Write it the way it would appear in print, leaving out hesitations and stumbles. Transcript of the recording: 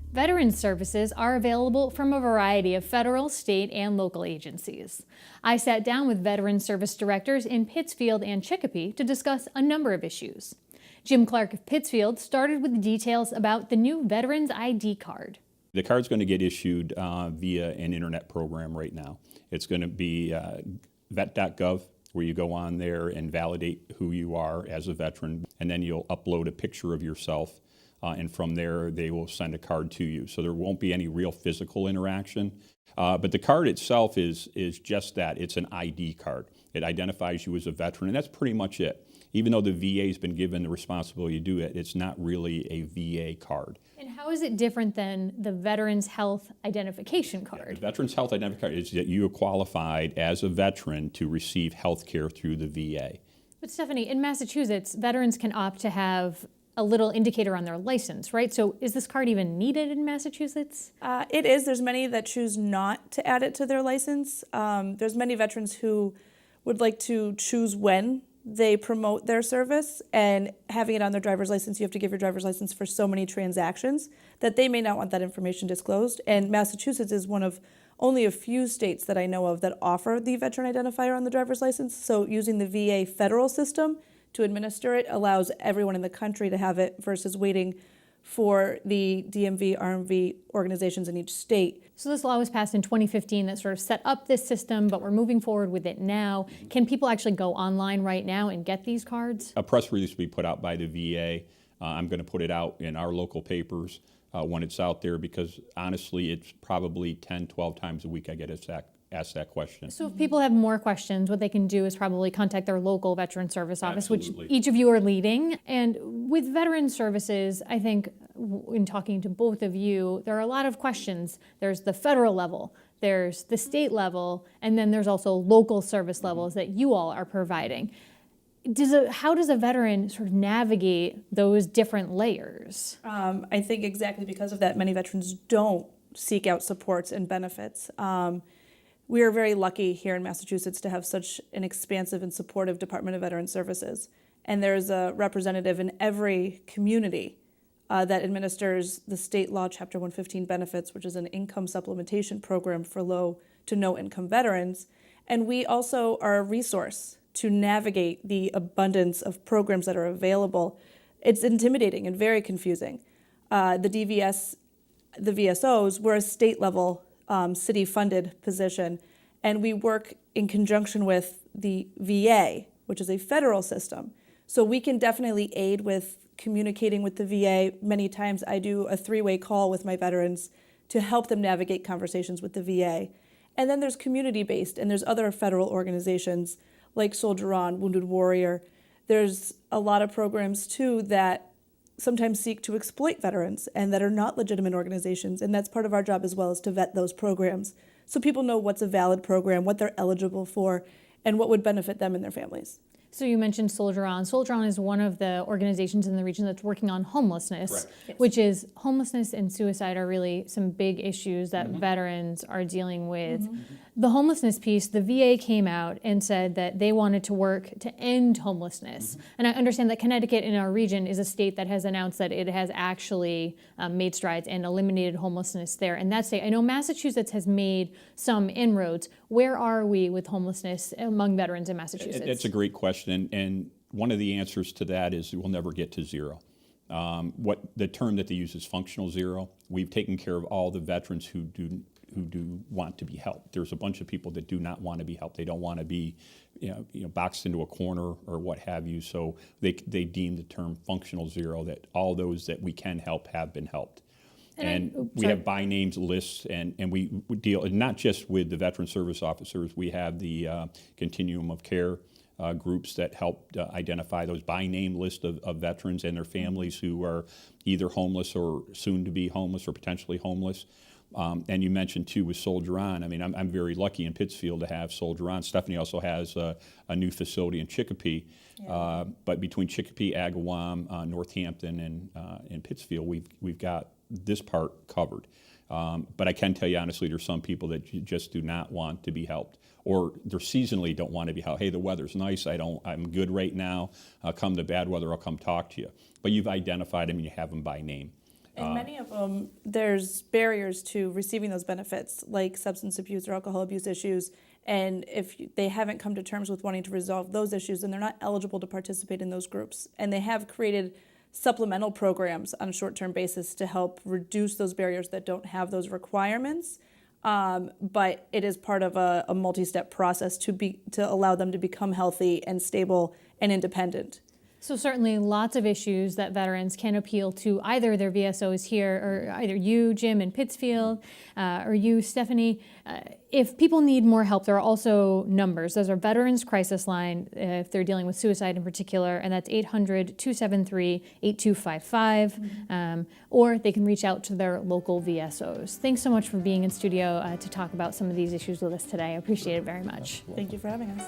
Veterans services are available from a variety of federal, state, and local agencies. I sat down with veterans service directors in Pittsfield and Chicopee to discuss a number of issues. Jim Clark of Pittsfield started with details about the new Veterans ID card. The card's going to get issued via an internet program right now. It's going to be vet.gov, where you go on there and validate who you are as a veteran, and then you'll upload a picture of yourself, and from there they will send a card to you. So there won't be any real physical interaction. But the card itself is just that. It's an ID card. It identifies you as a veteran, and that's pretty much it. Even though the VA has been given the responsibility to do it, it's not really a VA card. And how is it different than the Veterans Health Identification Card? Yeah, the Veterans Health Identification Card is that you are qualified as a veteran to receive health care through the VA. But Stephanie, in Massachusetts, veterans can opt to have a little indicator on their license, right? So is this card even needed in Massachusetts? It is. There's many that choose not to add it to their license. There's many veterans who would like to choose when they promote their service, and having it on their driver's license, you have to give your driver's license for so many transactions that they may not want that information disclosed. And Massachusetts is one of only a few states that I know of that offer the veteran identifier on the driver's license. So using the VA federal system to administer it allows everyone in the country to have it versus waiting for the DMV, RMV organizations in each state. So this law was passed in 2015 that sort of set up this system, but we're moving forward with it now. Can people actually go online right now and get these cards? A press release will be put out by the VA. I'm going to put it out in our local papers when it's out there, because honestly, it's probably 10, 12 times a week I get asked that question. So if people have more questions, what they can do is probably contact their local Veteran Service Office, Absolutely. which each of you are leading. And with veteran services, I think in talking to both of you, there are a lot of questions. There's the federal level, there's the state level, and then there's also local service levels that you all are providing. How does a veteran sort of navigate those different layers? I think exactly because of that, many veterans don't seek out supports and benefits. We are very lucky here in Massachusetts to have such an expansive and supportive Department of Veteran Services. And there's a representative in every community that administers the state law Chapter 115 benefits, which is an income supplementation program for low to no income veterans. And we also are a resource to navigate the abundance of programs that are available. It's intimidating and very confusing. The DVS, the VSOs, we're a state level city-funded position, and we work in conjunction with the VA, which is a federal system. So we can definitely aid with communicating with the VA. Many times I do a three-way call with my veterans to help them navigate conversations with the VA. And then there's community-based, and there's other federal organizations like Soldier On, Wounded Warrior. There's a lot of programs, too, that sometimes seek to exploit veterans and that are not legitimate organizations, and that's part of our job as well, is to vet those programs so people know what's a valid program, what they're eligible for, and what would benefit them and their families. So you mentioned Soldier On. Soldier On is one of the organizations in the region that's working on homelessness, Yes. which is homelessness and suicide are really some big issues that veterans are dealing with. The homelessness piece, the VA came out and said that they wanted to work to end homelessness. And I understand that Connecticut in our region is a state that has announced that it has actually made strides and eliminated homelessness there in that state. I know Massachusetts has made some inroads. Where are we with homelessness among veterans in Massachusetts? It's a great question, and one of the answers to that is we'll never get to zero. What the term that they use is functional zero. We've taken care of all the veterans who do want to be helped. There's a bunch of people that do not want to be helped. They don't want to be, boxed into a corner or what have you. So they deem the term functional zero, that all those that we can help have been helped. And we have by names lists, and we deal not just with the veteran service officers. We have the continuum of care groups that help identify those by name list of veterans and their families who are either homeless or soon to be homeless or potentially homeless. And you mentioned too with Soldier On. I mean, I'm very lucky in Pittsfield to have Soldier On. Stephanie also has a new facility in Chicopee. Yeah. But between Chicopee, Agawam, Northampton, and Pittsfield, we've got this part covered. But I can tell you honestly, there's some people that just do not want to be helped, or they're seasonally don't want to be helped. Hey, the weather's nice. I'm good right now. Come the bad weather, I'll come talk to you. But you've identified them and you have them by name. And many of them, there's barriers to receiving those benefits, like substance abuse or alcohol abuse issues. And if they haven't come to terms with wanting to resolve those issues, then they're not eligible to participate in those groups. And they have created supplemental programs on a short-term basis to help reduce those barriers that don't have those requirements. But it is part of a multi-step process to allow them to become healthy and stable and independent. So certainly lots of issues that veterans can appeal to either their VSOs here, or either you, Jim, in Pittsfield, or you, Stephanie. If people need more help, there are also numbers. Those are Veterans Crisis Line, if they're dealing with suicide in particular, and that's 800-273-8255, or they can reach out to their local VSOs. Thanks so much for being in studio to talk about some of these issues with us today. I appreciate it very much. Thank you for having us.